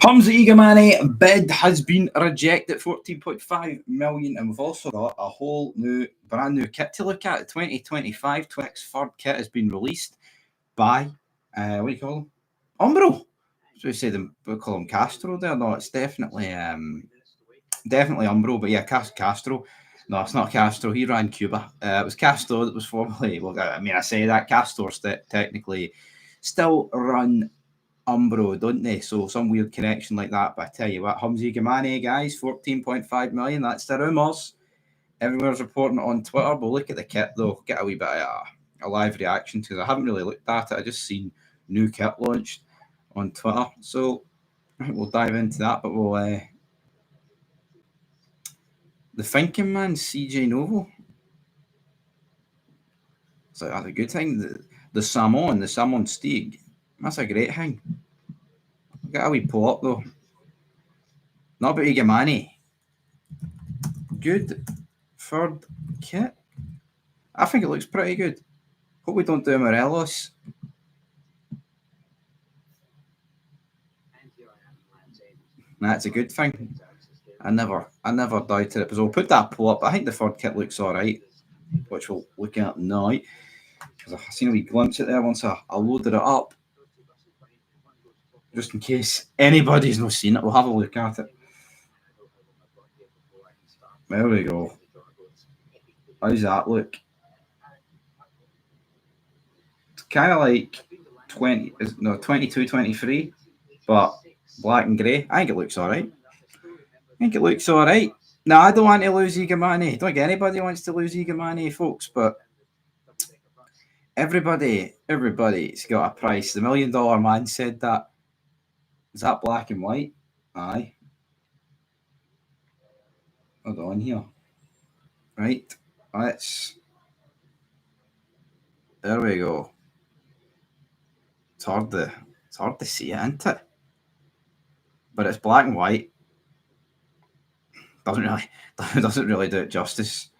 Hamza Igamane bid has been rejected, 14.5 million, and we've also got a whole brand new kit to look at. The 2025 Twix third kit has been released by what do you call them? Umbro. So we say we call him Castro there. No, it's definitely Umbro, but yeah, Castro. No, it's not Castro. He ran Cuba. It was Castro that was formerly. Well, I mean, I say that Castor's technically still run Umbro, don't they? So some weird connection like that. But I tell you what, Hamza Igamane, guys, 14.5 million. That's the rumours. Everyone's reporting it on Twitter. But look at the kit though. Get a wee bit of a live reaction because I haven't really looked at it. I just seen new kit launched on Twitter. So I think we'll dive into that. But we'll the thinking man, CJ Novo. So that's a good thing. The Salmon Steeg. That's a great thing. Get a wee pull up though. Not about Igamane. Good third kit. I think it looks pretty good. Hope we don't do Morelos. That's a good thing. I never doubted it. Because we'll put that pull up. I think the third kit looks alright, which we'll look at now. Because I've seen a wee glimpse at there once I loaded it up. Just in case anybody's not seen it, we'll have a look at it. There we go. How's that look? It's kind of like 22, 23, but black and grey. I think it looks alright. Now, I don't want to lose Igamane. I don't think anybody wants to lose Igamane, folks, but everybody's got a price. The $1 Million Man said that. Is that black and white? Aye. Hold on here. Right. There we go. It's hard to see it, isn't it? But it's black and white. Doesn't really do it justice.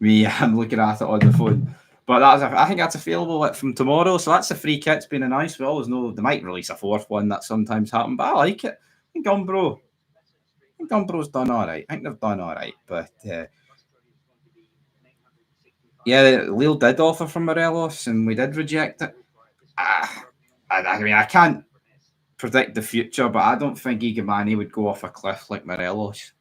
I'm looking at it on the phone. But I think that's available from tomorrow. So that's a free kit. It's been announced. We always know they might release a fourth one. That sometimes happens, but I like it. I think Umbro's done all right. I think they've done all right. But yeah, LILLE did offer from Morelos, and we did reject it. I mean, I can't predict the future, but I don't think Igamane would go off a cliff like Morelos.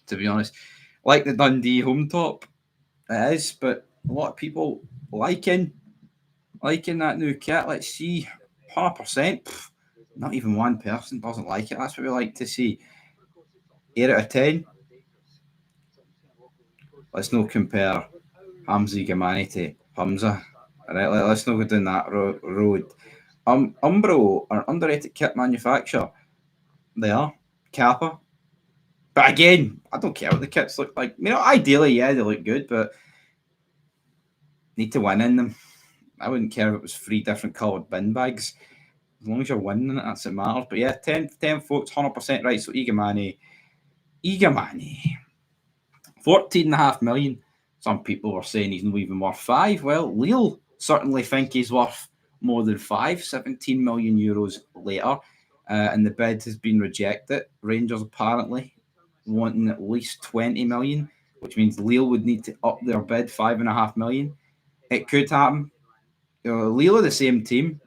To be honest, like the Dundee home top, it is, but a lot of people liking that new kit. Let's see, 100%. Not even one person doesn't like it. That's what we like to see. 8 out of 10. Let's not compare Hamza Igamane to Hamza. All right, let's not go down that road. Umbro are underrated kit manufacturer. They are Kappa. But again, I don't care what the kits look like. You know, ideally, yeah, they look good, but need to win in them. I wouldn't care if it was 3 different coloured bin bags. As long as you're winning it, that's what matters. But yeah, 10 votes, 100% right. So Igamane. 14.5 million. Some people were saying he's not even worth 5. Well, LILLE certainly think he's worth more than 5. 17 million euros later. And the bid has been rejected. Rangers apparently wanting at least 20 million, which means LILLE would need to up their bid 5.5 million. It could happen. LILLE are the same team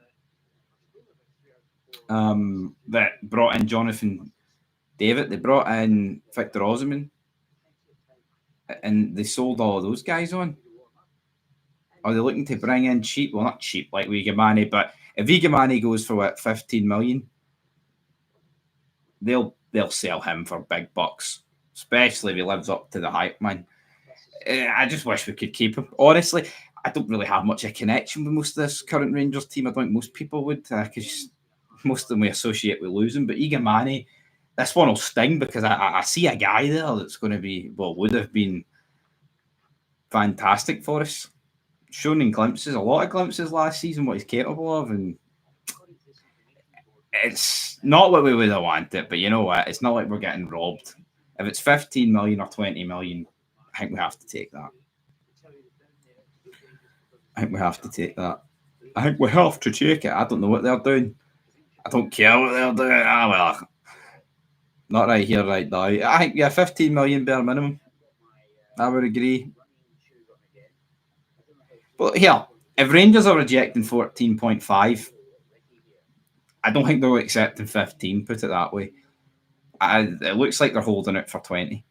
that brought in Jonathan David. They brought in Victor Osimhen, and they sold all of those guys on. Are they looking to bring in cheap? Well, not cheap like Igamane, but if Igamane goes for 15 million, they'll sell him for big bucks, especially if he lives up to the hype, man. I just wish we could keep him. Honestly, I don't really have much of a connection with most of this current Rangers team. I think most people would, because most of them we associate with losing. But Igamane, this one will sting because I see a guy there that's going to be, well, would have been fantastic for us. Shown in glimpses, a lot of glimpses last season, what he's capable of, and it's not what we would have wanted. But you know what? It's not like we're getting robbed. If it's 15 million or 20 million, I think we have to take that. I think we have to take it. I don't know what they're doing. I don't care what they're doing. Well, not right here, right now. I think, yeah, 15 million bare minimum. I would agree. But here, if Rangers are rejecting 14.5, I don't think they're accepting 15, put it that way. It looks like they're holding it for 20.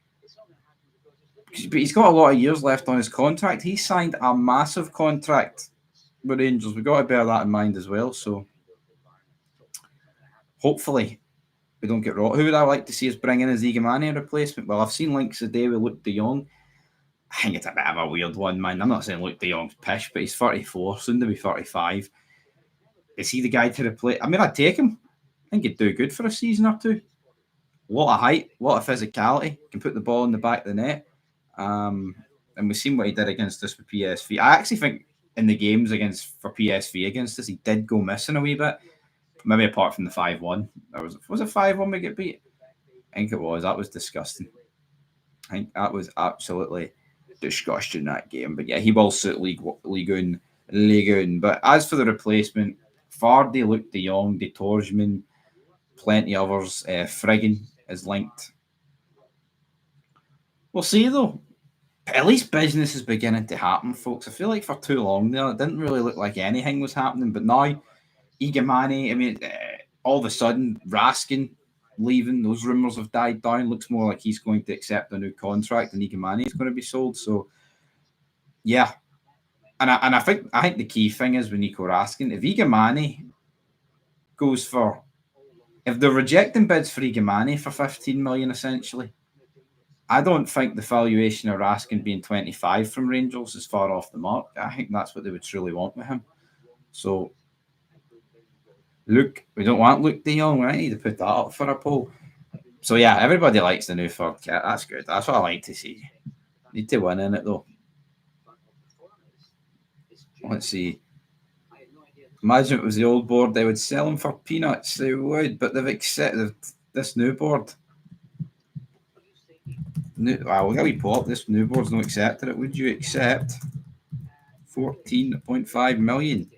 But he's got a lot of years left on his contract. He signed a massive contract with Rangers. We've got to bear that in mind as well. So hopefully we don't get wrong. Who would I like to see us bring in as Igamane replacement? Well, I've seen links today with Luke de Jong. I think it's a bit of a weird one, man. I'm not saying Luke de Jong's pish, but he's 34, soon to be 35. Is he the guy to replace? I mean, I'd take him. I think he'd do good for a season or two. A lot of height, a lot of physicality. Can put the ball in the back of the net. And we've seen what he did against us with PSV. I actually think in the games for PSV against us, he did go missing a wee bit. Maybe apart from the 5-1. Was it 5-1 we get beat? I think it was. That was disgusting. I think that was absolutely disgusting, that game. But yeah, he will suit Ligue 1. But as for the replacement, Vardy, Luke de Jong, De Torgeman, plenty others. Friggin is linked. We'll see, though. At least business is beginning to happen, folks. I feel like for too long there, it didn't really look like anything was happening. But now, Igamane, I mean, all of a sudden, Raskin leaving, those rumours have died down. Looks more like he's going to accept a new contract and Igamane is going to be sold. So, yeah. And I think the key thing is with Nico Raskin, if Igamane goes for, if they're rejecting bids for Igamane for 15 million essentially, I don't think the valuation of Raskin being 25 from Rangers is far off the mark. I think that's what they would truly want with him. So, we don't want Luke de Jong. I need to put that up for a poll. So, yeah, everybody likes the new third kit. That's good. That's what I like to see. Need to win in it, though. Let's see. Imagine if it was the old board, they would sell them for peanuts. They would, but they've accepted this new board. We'll get a wee pull up. This new board's not accepted it. Would you accept 14.5 million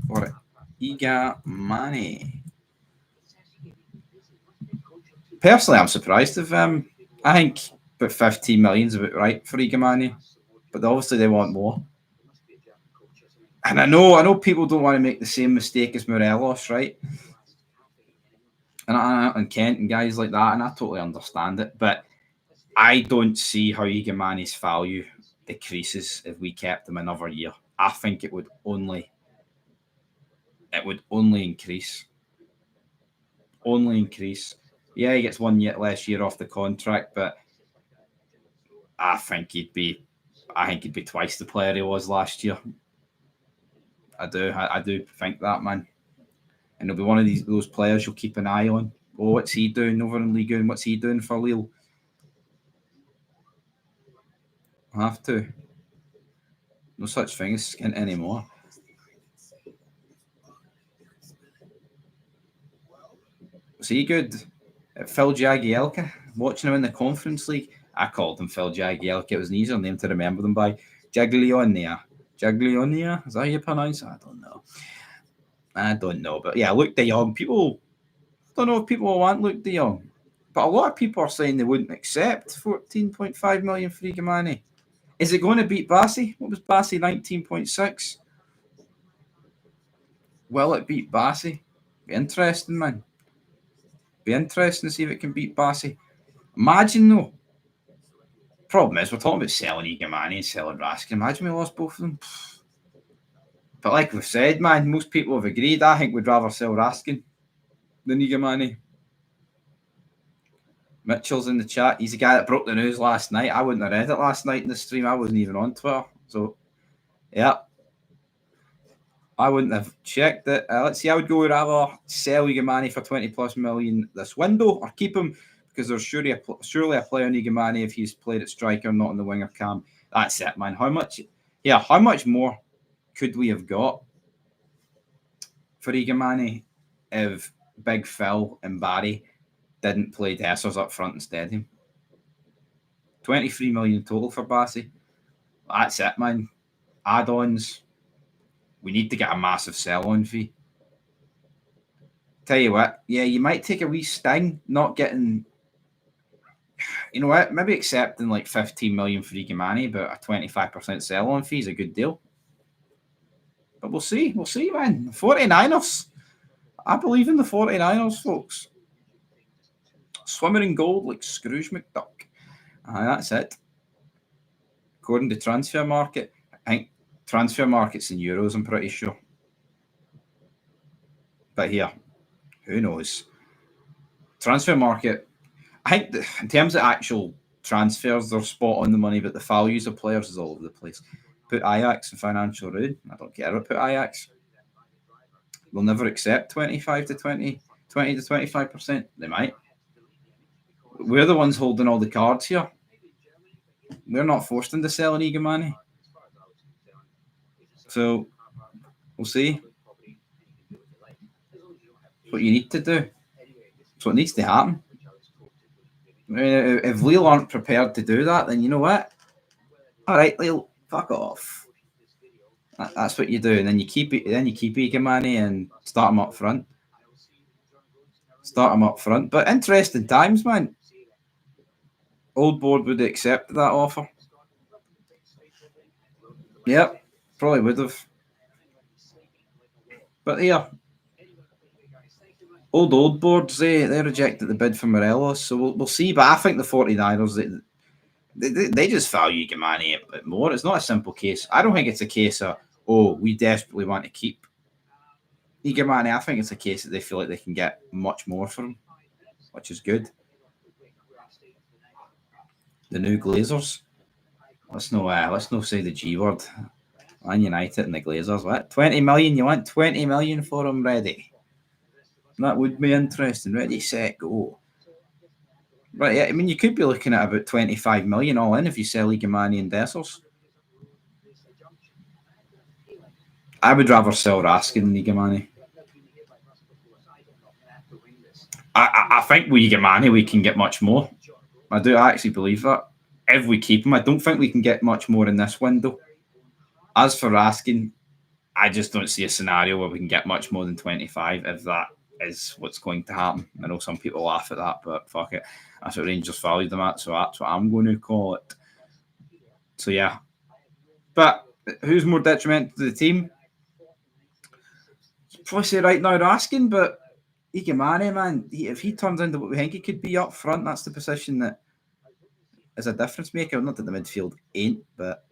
for Igamane? Personally, I'm surprised if I think about 15 million is about right for Igamane, but obviously they want more. And I know people don't want to make the same mistake as Morelos, right? And Kent and guys like that, and I totally understand it, but I don't see how Igamane's value decreases if we kept him another year. I think it would only increase. Only increase. Yeah, he gets 1 year less year off the contract, but I think he'd be twice the player he was last year. I do think that, man. And he'll be one of those players you'll keep an eye on. Oh, what's he doing over in Ligue 1? What's he doing for Lille? I have to. No such thing as skint anymore. Was he good? Phil Jagielka, watching him in the Conference League. I called him Phil Jagielka. It was an easier name to remember them by. Jaglionia. Is that how you pronounce it? I don't know. But yeah, Luke de Jong. People don't know if people want Luke de Jong. But a lot of people are saying they wouldn't accept 14.5 million for Igamane. Is it going to beat Bassi? What was Bassi? 19.6? Will it beat Bassi? Be interesting, man. Be interesting to see if it can beat Bassi. Imagine, though. Problem is, we're talking about selling Igamane and selling Raskin. Imagine we lost both of them. But like we've said, man, most people have agreed. I think we'd rather sell Raskin than Igamane. Mitchell's in the chat. He's the guy that broke the news last night. I wouldn't have read it last night in the stream. I wasn't even on Twitter. So, yeah. I wouldn't have checked it. Let's see. I would go rather sell Igamane for 20 plus million this window or keep him because there's surely a player in Igamane if he's played at striker, not in the winger cam. That's it, man. How much more could we have got for Igamane if Big Phil and Barry didn't play Dessers up front instead of him? 23 million total for Bassi. That's it, man. Add-ons. We need to get a massive sell-on fee. Tell you what, yeah, you might take a wee sting not getting. You know what? Maybe accepting like 15 million for Igamane, but a 25% sell-on fee is a good deal. But we'll see. We'll see, man. 49ers. I believe in the 49ers, folks. Swimming in gold like Scrooge McDuck. That's it. According to transfer market, I think transfer market's in euros, I'm pretty sure. But here, who knows? Transfer market, I think in terms of actual transfers, they're spot on the money, but the values of players is all over the place. Put Ajax in financial ruin. I don't care about put Ajax. They'll never accept 25 to 20, 20 to 25%. They might. We're the ones holding all the cards here. We're not forced into selling Igamane. So we'll see. What you need to do. It's what needs to happen. I mean, if LILLE aren't prepared to do that, then you know what? All right, LILLE, fuck off. That's what you do, and then you keep it. Then you keep Igamane and start him up front. But interesting times, man. Old board would have accepted that offer. Yep, probably would have. But yeah, old boards, they rejected the bid for Morelos, so we'll see. But I think the 49ers, they just value Igamane a bit more. It's not a simple case. I don't think it's a case of, oh, we desperately want to keep Igamane. I think it's a case that they feel like they can get much more for him, which is good. The new Glazers. Let's not say the G word. Man United and the Glazers. What? 20 million? You want 20 million for him? Ready? That would be interesting. Ready, set, go. Right, yeah, I mean, you could be looking at about 25 million all in if you sell Igamane and Dessers. I would rather sell Raskin than Igamane. I think with Igamane we can get much more. I actually believe that. If we keep him, I don't think we can get much more in this window. As for Raskin, I just don't see a scenario where we can get much more than 25 if that is what's going to happen. I know some people laugh at that, but fuck it. That's what Rangers valued them at, so that's what I'm going to call it. So yeah. But who's more detrimental to the team? You'd probably say right now Raskin, but Igamane, man, if he turns into what we think he could be up front, that's the position that is a difference maker. Not that the midfield ain't, but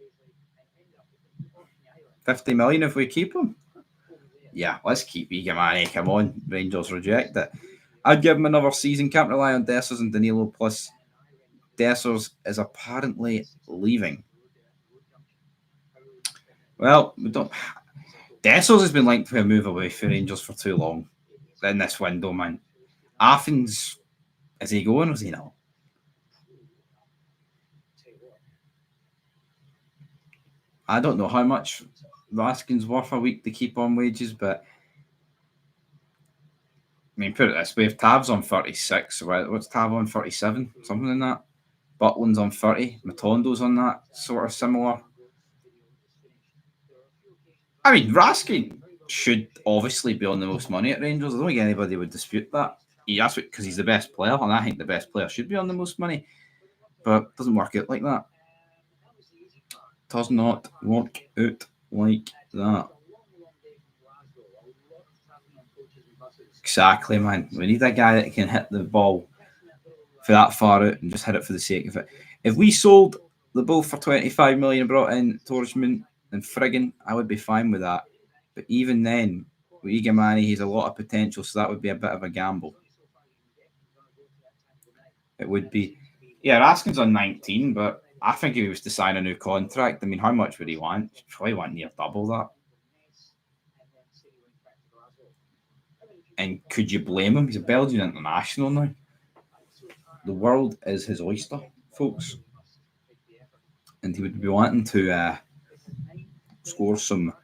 50 million if we keep him. Yeah, let's keep Igamane. Come on, Rangers reject it. I'd give him another season. Can't rely on Dessers and Danilo. Plus, Dessers is apparently leaving. Well, we don't. Dessers has been linked to a move away for Rangers for too long in this window, man. Athens, is he going or is he not? I don't know how much Raskin's worth a week to keep on wages, but I mean, put it this way: if Tav's on 36, so what's Tav on 37? Something like that. Butland's on 30. Matondo's on that sort of similar. I mean, Raskin should obviously be on the most money at Rangers. I don't think anybody would dispute that. That's because he's the best player, and I think the best player should be on the most money. But it doesn't work out like that. Does not work out like that. Exactly, man. We need a guy that can hit the ball for that far out and just hit it for the sake of it. If we sold the ball for 25 million, brought in Torchman and Friggin, I would be fine with that. But even then, with Igamane, he's a lot of potential, so that would be a bit of a gamble. It would be. Yeah, Raskin's on 19, but I think if he was to sign a new contract, I mean, how much would he want? He'd probably want near double that. And could you blame him? He's a Belgian international now. The world is his oyster, folks. And he would be wanting to score some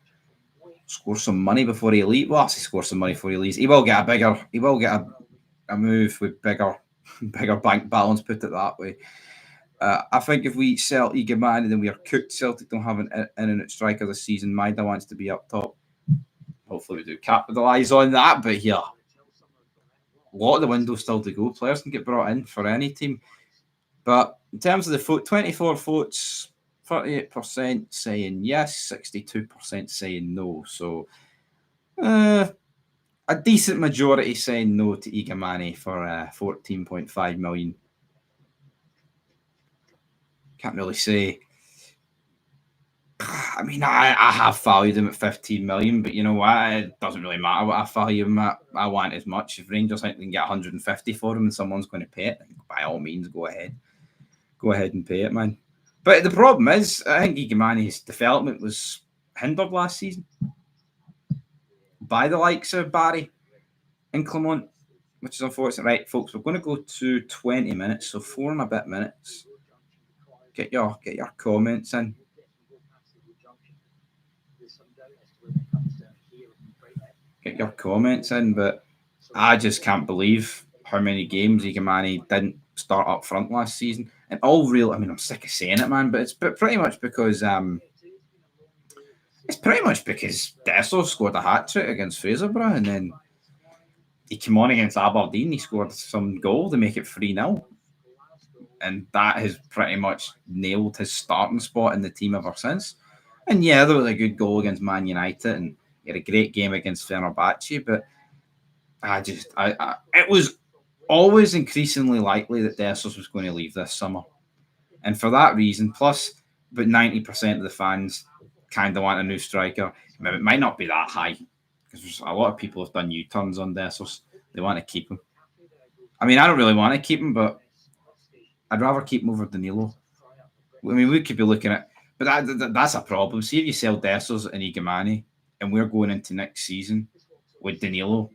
money before he leaves. Well, he scores some money before he leaves. He will get a move with bigger bank balance, put it that way. I think if we sell Igamane, then we are cooked. Celtic don't have an in and out striker this season. Maida wants to be up top. Hopefully we do capitalise on that, but yeah. a lot of the windows still to go. Players can get brought in for any team. But in terms of the vote, 24 votes, 38% saying yes, 62% saying no. So a decent majority saying no to Igamane for 14.5 million. Can't really say. I mean, I have valued him at 15 million, but you know what? It doesn't really matter what I value him at. I want as much. If Rangers think they can get 150 for him and someone's going to pay it, then by all means, go ahead. Go ahead and pay it, man. But the problem is, I think Igamane's development was hindered last season by the likes of Barry and Clement, which is unfortunate. Right, folks, we're going to go to 20 minutes, so 4 and a bit minutes. Get your comments in. Get your comments in, but I just can't believe how many games Igamane didn't start up front last season. And all real, I mean, I'm sick of saying it, man, but it's pretty much because Dessau scored a hat trick against Fraserburgh, and then he came on against Aberdeen. He scored some goal to make it 3-0, and that has pretty much nailed his starting spot in the team ever since. And yeah, there was a good goal against Man United, and he had a great game against Fenerbahce, but it was always increasingly likely that Dessers was going to leave this summer. And for that reason, plus about 90% of the fans kind of want a new striker. It might not be that high, because a lot of people have done U-turns on Dessers. They want to keep him. I mean, I don't really want to keep him, but I'd rather keep him over Danilo. I mean, we could be looking at... But that's a problem. See if you sell Dessers and Igamane, and we're going into next season with Danilo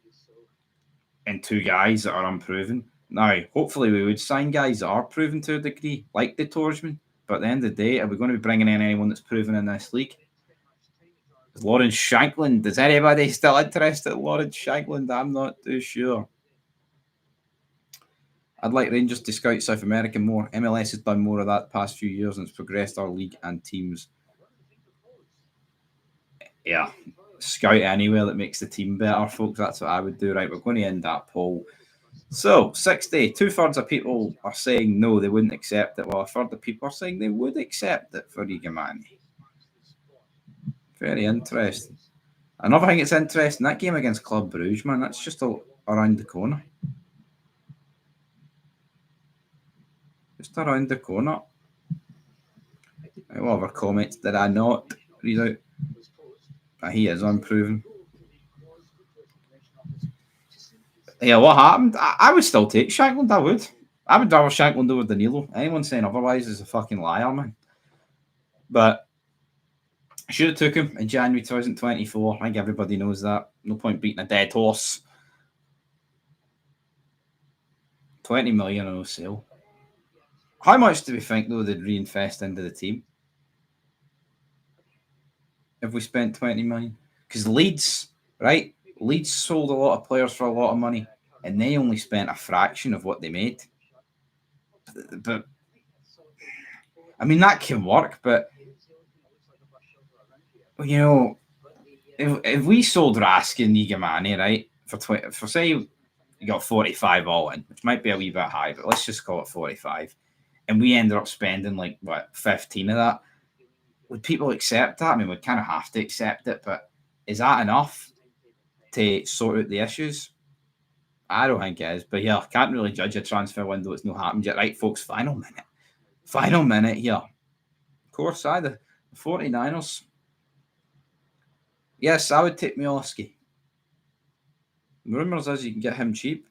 and 2 guys that are unproven. Now, hopefully we would sign guys that are proven to a degree, like the Torsman. But at the end of the day, are we going to be bringing in anyone that's proven in this league? Lawrence Shankland. Is anybody still interested in Lawrence Shankland? I'm not too sure. I'd like Rangers to scout South America more. MLS has done more of that the past few years, and it's progressed our league and teams. Yeah, scout anywhere that makes the team better, folks. That's what I would do. Right, we're going to end that poll. So, 60, 2/3 of people are saying no, they wouldn't accept it. Well, a third of people are saying they would accept it for Igamane. Very interesting. Another thing that's interesting, that game against Club Brugge, man, that's just around the corner. Just around the corner. What other comments did I not read out? He is unproven. Yeah, what happened? I would still take Shankland, I would. I would rather Shankland over Danilo. Anyone saying otherwise is a fucking liar, man. But I should have took him in January 2024. I think everybody knows that. No point beating a dead horse. 20 million on no sale. How much do we think, though, they'd reinvest into the team if we spent 20 million? Because Leeds, right? Leeds sold a lot of players for a lot of money, and they only spent a fraction of what they made. But, I mean, that can work, but, you know, if we sold Rask and Igamane, right, for say you got 45 all in, which might be a wee bit high, but let's just call it 45, and we ended up spending, 15 of that, would people accept that? I mean, we'd kind of have to accept it, but is that enough to sort out the issues? I don't think it is, but yeah, I can't really judge a transfer window. It's not happened yet. Right, folks, final minute here. Of course, the 49ers. Yes, I would take Miloski. Rumours is you can get him cheap.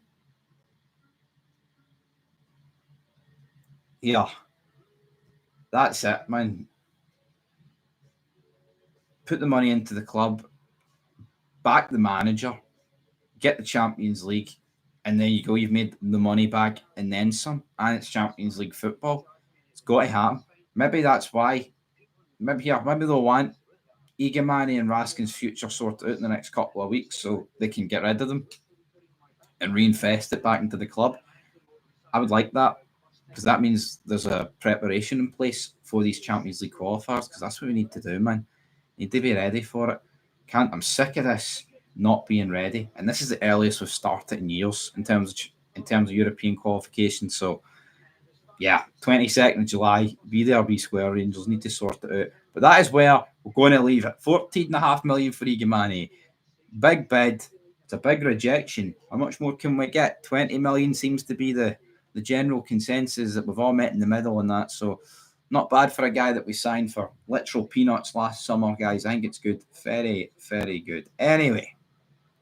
Yeah. That's it, man. Put the money into the club, back the manager, get the Champions League, and there you go. You've made the money back and then some, and it's Champions League football. It's got to happen. Maybe that's why. Maybe they'll want Igamane and Raskin's future sorted out in the next couple of weeks so they can get rid of them and reinvest it back into the club. I would like that, because that means there's a preparation in place for these Champions League qualifiers, because that's what we need to do, man. Need to be ready for it. I'm sick of this. not being ready, and this is the earliest we've started in years in terms of European qualification. So yeah, 22nd of July, be there, be square. Rangers need to sort it out. But that is where we're going to leave it. 14.5 million for Igamane. Big bid. It's a big rejection. How much more can we get? 20 million seems to be the general consensus that we've all met in the middle on that. So not bad for a guy that we signed for literal peanuts last summer, guys. I think it's good. Very, very good. Anyway,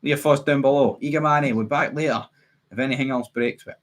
leave your thoughts down below. Igamane, we're back later if anything else breaks with it.